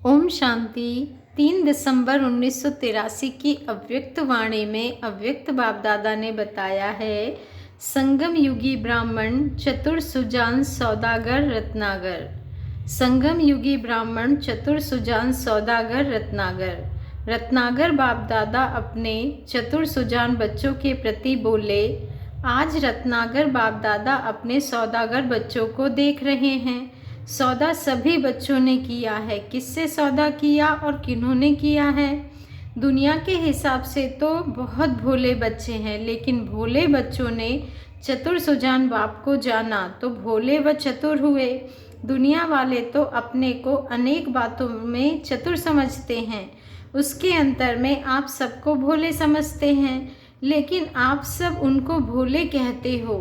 ओम शांति। 3 दिसंबर 1983 की अव्यक्त वाणी में अव्यक्त बाप दादा ने बताया है, संगम युगी ब्राह्मण चतुर सुजान सौदागर रत्नागर। संगम युगी ब्राह्मण चतुर सुजान सौदागर रत्नागर। रत्नागर बाप दादा अपने चतुर सुजान बच्चों के प्रति बोले। आज रत्नागर बाप दादा अपने सौदागर बच्चों को देख रहे हैं। सौदा सभी बच्चों ने किया है। किससे सौदा किया और किन्होंने किया है? दुनिया के हिसाब से तो बहुत भोले बच्चे हैं, लेकिन भोले बच्चों ने चतुर सुजान बाप को जाना तो भोले व चतुर हुए। दुनिया वाले तो अपने को अनेक बातों में चतुर समझते हैं, उसके अंतर में आप सबको भोले समझते हैं, लेकिन आप सब उनको भोले कहते हो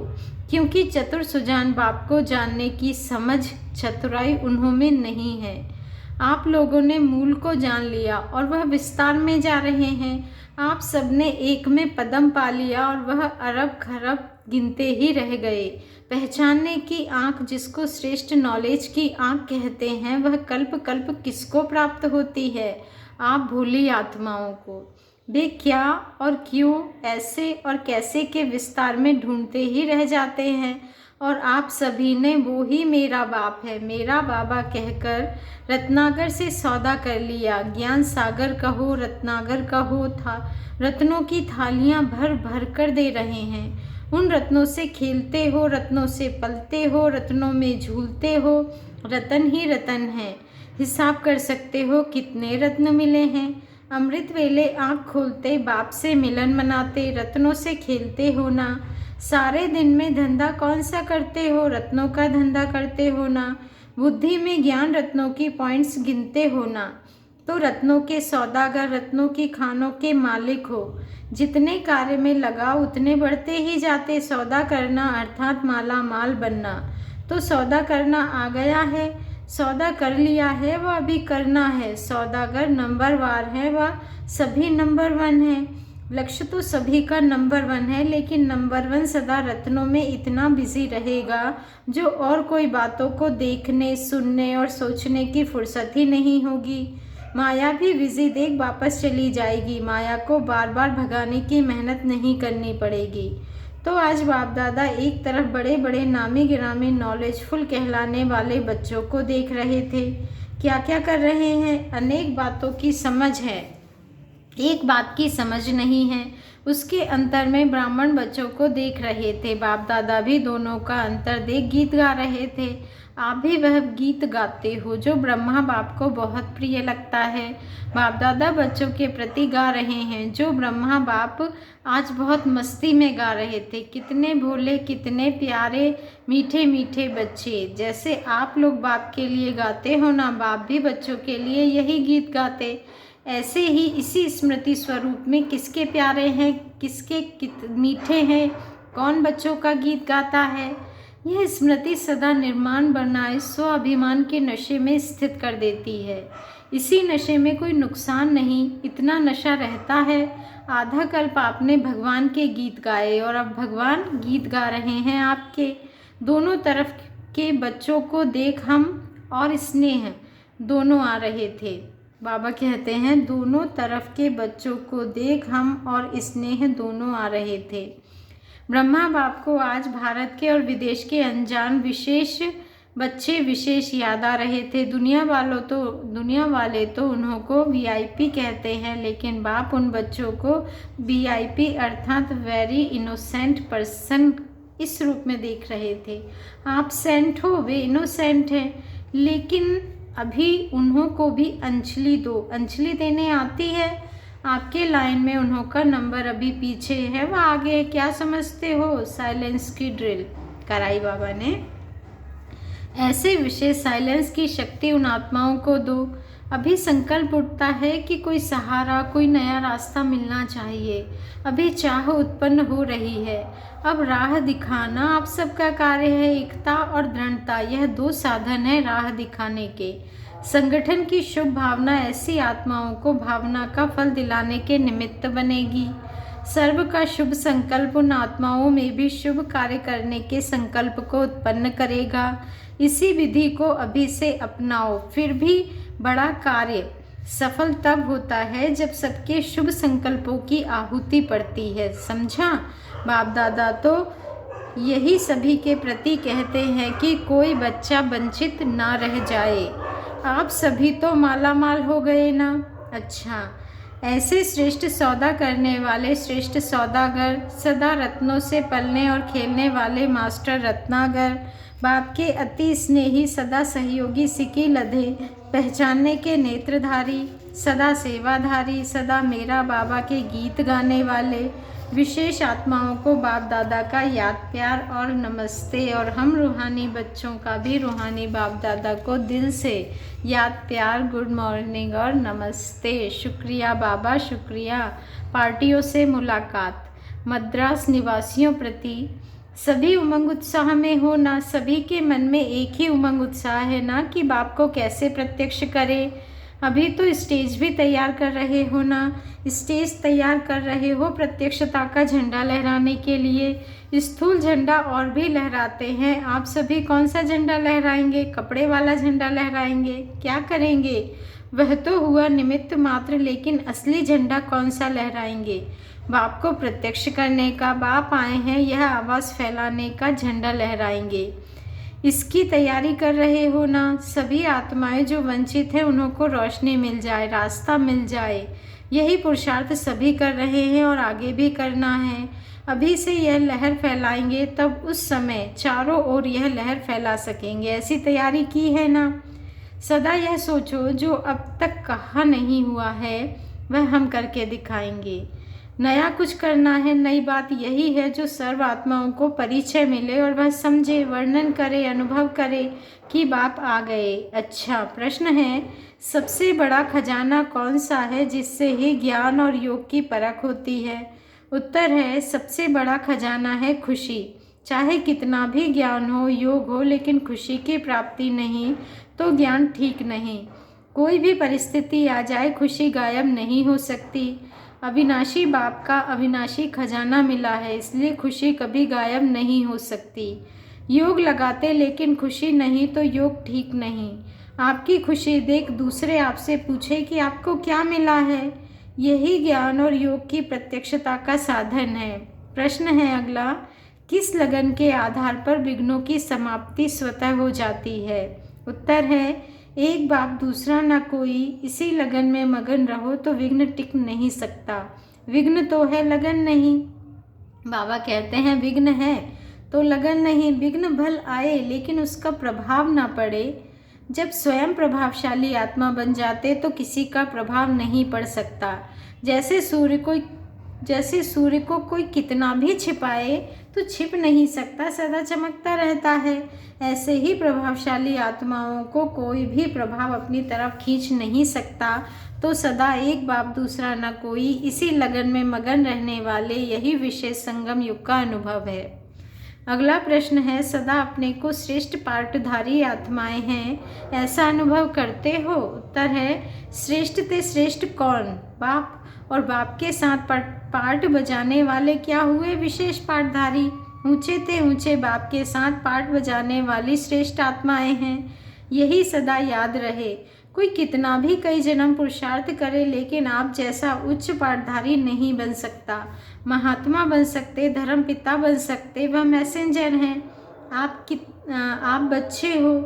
क्योंकि चतुर सुजान बाप को जानने की समझ चतुराई उन्हों में नहीं है। आप लोगों ने मूल को जान लिया और वह विस्तार में जा रहे हैं। आप सबने एक में पदम पा लिया और वह अरब खरब गिनते ही रह गए। पहचानने की आँख, जिसको श्रेष्ठ नॉलेज की आँख कहते हैं, वह कल्प कल्प किसको प्राप्त होती है? आप भोली आत्माओं को। वे क्या और क्यों, ऐसे और कैसे के विस्तार में ढूंढते ही रह जाते हैं। और आप सभी ने वो ही मेरा बाप है, मेरा बाबा कहकर रत्नागर से सौदा कर लिया। ज्ञान सागर कहो, रत्नागर कहो, था रत्नों की थालियां भर भर कर दे रहे हैं। उन रत्नों से खेलते हो, रत्नों से पलते हो, रत्नों में झूलते हो। रतन ही रतन है। हिसाब कर सकते हो कितने रत्न मिले हैं। अमृत वेले आँख खोलते बाप से मिलन मनाते, रत्नों से खेलते हो ना। सारे दिन में धंधा कौन सा करते हो? रत्नों का धंधा करते हो ना। बुद्धि में ज्ञान रत्नों की पॉइंट्स गिनते हो ना। तो रत्नों के सौदागर, रत्नों की खानों के मालिक हो। जितने कार्य में लगाओ उतने बढ़ते ही जाते। सौदा करना अर्थात माला माल बनना। तो सौदा करना आ गया है, सौदा कर लिया है, वह अभी करना है। सौदागर नंबरवार है, वह सभी नंबर 1 है। लक्ष्य तो सभी का नंबर 1 है, लेकिन नंबर 1 सदा रत्नों में इतना बिजी रहेगा जो और कोई बातों को देखने, सुनने और सोचने की फुर्सत ही नहीं होगी। माया भी बिजी देख वापस चली जाएगी। माया को बार बार भगाने की मेहनत नहीं करनी पड़ेगी। तो आज बाप दादा एक तरफ बड़े बड़े नामी गिरामी नॉलेजफुल कहलाने वाले बच्चों को देख रहे थे। क्या क्या कर रहे हैं? अनेक बातों की समझ है, एक बात की समझ नहीं है। उसके अंतर में ब्राह्मण बच्चों को देख रहे थे। बाप दादा भी दोनों का अंतर देख गीत गा रहे थे। आप भी वह गीत गाते हो जो ब्रह्मा बाप को बहुत प्रिय लगता है। बाप दादा बच्चों के प्रति गा रहे हैं जो ब्रह्मा बाप आज बहुत मस्ती में गा रहे थे। कितने भोले, कितने प्यारे, मीठे मीठे बच्चे। जैसे आप लोग बाप के लिए गाते हो ना, बाप भी बच्चों के लिए यही गीत गाते। ऐसे ही इसी स्मृति स्वरूप में किसके प्यारे हैं, किसके मीठे हैं, कौन बच्चों का गीत गाता है। यह स्मृति सदा निर्माण बनाए स्वाभिमान के नशे में स्थित कर देती है। इसी नशे में कोई नुकसान नहीं, इतना नशा रहता है। आधा कल्प आपने भगवान के गीत गाए और अब भगवान गीत गा रहे हैं आपके। दोनों तरफ के बच्चों को देख हम और स्नेह दोनों आ रहे थे। बाबा कहते हैं दोनों तरफ के बच्चों को देख हम और स्नेह दोनों आ रहे थे। ब्रह्मा बाप को आज भारत के और विदेश के अनजान विशेष बच्चे विशेष याद आ रहे थे। दुनिया वाले तो उन्हों को वीआईपी कहते हैं, लेकिन बाप उन बच्चों को वीआईपी अर्थात वेरी इनोसेंट पर्सन इस रूप में देख रहे थे। आप सेंट हो, वे इनोसेंट हैं, लेकिन अभी उन्हों को भी अंजलि दो। अंजलि देने आती है आपके लाइन में, उन्हों का नंबर अभी पीछे है, वह आगे है। क्या समझते हो? साइलेंस की ड्रिल कराई बाबा ने। ऐसे विशेष साइलेंस की शक्ति उन आत्माओं को दो। अभी संकल्प उठता है कि कोई सहारा, कोई नया रास्ता मिलना चाहिए। अभी चाह उत्पन्न हो रही है। अब राह दिखाना आप सबका कार्य है। एकता और दृढ़ता, यह 2 साधन है राह दिखाने के। संगठन की शुभ भावना ऐसी आत्माओं को भावना का फल दिलाने के निमित्त बनेगी। सर्व का शुभ संकल्प उन आत्माओं में भी शुभ कार्य करने के संकल्प को उत्पन्न करेगा। इसी विधि को अभी से अपनाओ। फिर भी बड़ा कार्य सफल तब होता है जब सबके शुभ संकल्पों की आहुति पड़ती है, समझा। बाप दादा तो यही सभी के प्रति कहते हैं कि कोई बच्चा वंचित ना रह जाए। आप सभी तो मालामाल हो गए ना। अच्छा, ऐसे श्रेष्ठ सौदा करने वाले श्रेष्ठ सौदागर, सदा रत्नों से पलने और खेलने वाले मास्टर रत्नागर, बाप के अति स्नेही सदा सहयोगी सिकी लधे, पहचानने के नेत्रधारी, सदा सेवाधारी, सदा मेरा बाबा के गीत गाने वाले विशेष आत्माओं को बाप दादा का याद प्यार और नमस्ते। और हम रूहानी बच्चों का भी रूहानी बाप दादा को दिल से याद प्यार, गुड मॉर्निंग और नमस्ते। शुक्रिया बाबा, शुक्रिया। पार्टियों से मुलाकात, मद्रास निवासियों प्रति सभी उमंग उत्साह में हो ना। सभी के मन में एक ही उमंग उत्साह है ना कि बाप को कैसे प्रत्यक्ष करें। अभी तो स्टेज भी तैयार कर रहे हो ना, स्टेज तैयार कर रहे हो प्रत्यक्षता का झंडा लहराने के लिए। स्थूल झंडा और भी लहराते हैं, आप सभी कौन सा झंडा लहराएंगे? कपड़े वाला झंडा लहराएंगे? क्या करेंगे? वह तो हुआ निमित्त मात्र, लेकिन असली झंडा कौन सा लहराएंगे? बाप को प्रत्यक्ष करने का, बाप आए हैं यह आवाज़ फैलाने का झंडा लहराएंगे। इसकी तैयारी कर रहे हो ना। सभी आत्माएं जो वंचित हैं उन्हों को रोशनी मिल जाए, रास्ता मिल जाए, यही पुरुषार्थ सभी कर रहे हैं और आगे भी करना है। अभी से यह लहर फैलाएंगे, तब उस समय चारों ओर यह लहर फैला सकेंगे। ऐसी तैयारी की है ना। सदा यह सोचो, जो अब तक कहा नहीं हुआ है वह हम करके दिखाएंगे। नया कुछ करना है। नई बात यही है जो सर्व आत्माओं को परिचय मिले और वह समझे, वर्णन करे, अनुभव करे कि बाप आ गए। अच्छा, प्रश्न है, सबसे बड़ा खजाना कौन सा है जिससे ही ज्ञान और योग की परख होती है? उत्तर है, सबसे बड़ा खजाना है खुशी। चाहे कितना भी ज्ञान हो, योग हो, लेकिन खुशी की प्राप्ति नहीं तो ज्ञान ठीक नहीं। कोई भी परिस्थिति आ जाए, खुशी गायब नहीं हो सकती। अविनाशी बाप का अविनाशी खजाना मिला है, इसलिए खुशी कभी गायब नहीं हो सकती। योग लगाते लेकिन खुशी नहीं तो योग ठीक नहीं। आपकी खुशी देख दूसरे आपसे पूछे कि आपको क्या मिला है। यही ज्ञान और योग की प्रत्यक्षता का साधन है। प्रश्न है अगला, किस लगन के आधार पर विघ्नों की समाप्ति स्वतः हो जाती है? उत्तर है, एक बाप दूसरा ना कोई, इसी लगन में मगन रहो तो विघ्न टिक नहीं सकता। विघ्न तो है, लगन नहीं। बाबा कहते हैं विघ्न है तो लगन नहीं। विघ्न भल आए लेकिन उसका प्रभाव ना पड़े। जब स्वयं प्रभावशाली आत्मा बन जाते तो किसी का प्रभाव नहीं पड़ सकता। जैसे सूर्य को कोई कितना भी छिपाए तो छिप नहीं सकता, सदा चमकता रहता है। ऐसे ही प्रभावशाली आत्माओं को कोई भी प्रभाव अपनी तरफ खींच नहीं सकता। तो सदा एक बाप दूसरा न कोई, इसी लगन में मगन रहने वाले यही विशेष संगम युग का अनुभव है। अगला प्रश्न है, सदा अपने को श्रेष्ठ पाठधारी आत्माएं हैं, ऐसा अनुभव करते हो? उत्तर है, श्रेष्ठ ते श्रेष्ठ कौन? बाप। और बाप के साथ पाठ बजाने वाले क्या हुए? विशेष पाठधारी। ऊंचे ते ऊंचे बाप के साथ पाठ बजाने वाली श्रेष्ठ आत्माएं हैं। यही सदा याद रहे। कोई कितना भी कई जन्म पुरुषार्थ करे, लेकिन आप जैसा उच्च पाठधारी नहीं बन सकता। महात्मा बन सकते, धर्म पिता बन सकते, वह मैसेंजर हैं। आप बच्चे हो,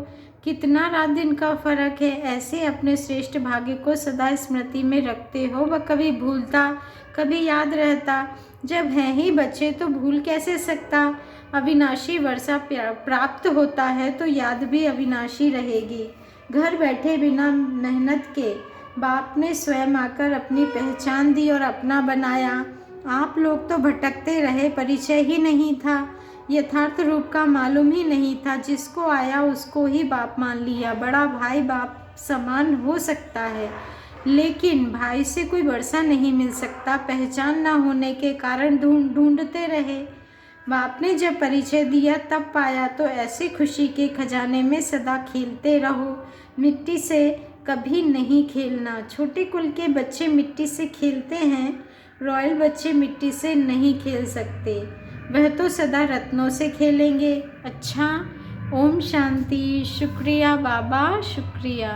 कितना रात दिन का फर्क है। ऐसे अपने श्रेष्ठ भाग्य को सदा स्मृति में रखते हो। वह कभी भूलता, कभी याद रहता। जब हैं ही बच्चे तो भूल कैसे सकता। अविनाशी वर्षा प्राप्त होता है तो याद भी अविनाशी रहेगी। घर बैठे बिना मेहनत के बाप ने स्वयं आकर अपनी पहचान दी और अपना बनाया। आप लोग तो भटकते रहे, परिचय ही नहीं था, यथार्थ रूप का मालूम ही नहीं था। जिसको आया उसको ही बाप मान लिया। बड़ा भाई बाप समान हो सकता है, लेकिन भाई से कोई वर्षा नहीं मिल सकता। पहचान ना होने के कारण ढूंढते रहे। बाप ने जब परिचय दिया तब पाया। तो ऐसे खुशी के खजाने में सदा खेलते रहो। मिट्टी से कभी नहीं खेलना। छोटे कुल के बच्चे मिट्टी से खेलते हैं, रॉयल बच्चे मिट्टी से नहीं खेल सकते। वह तो सदा रत्नों से खेलेंगे। अच्छा, ओम शांति। शुक्रिया बाबा, शुक्रिया।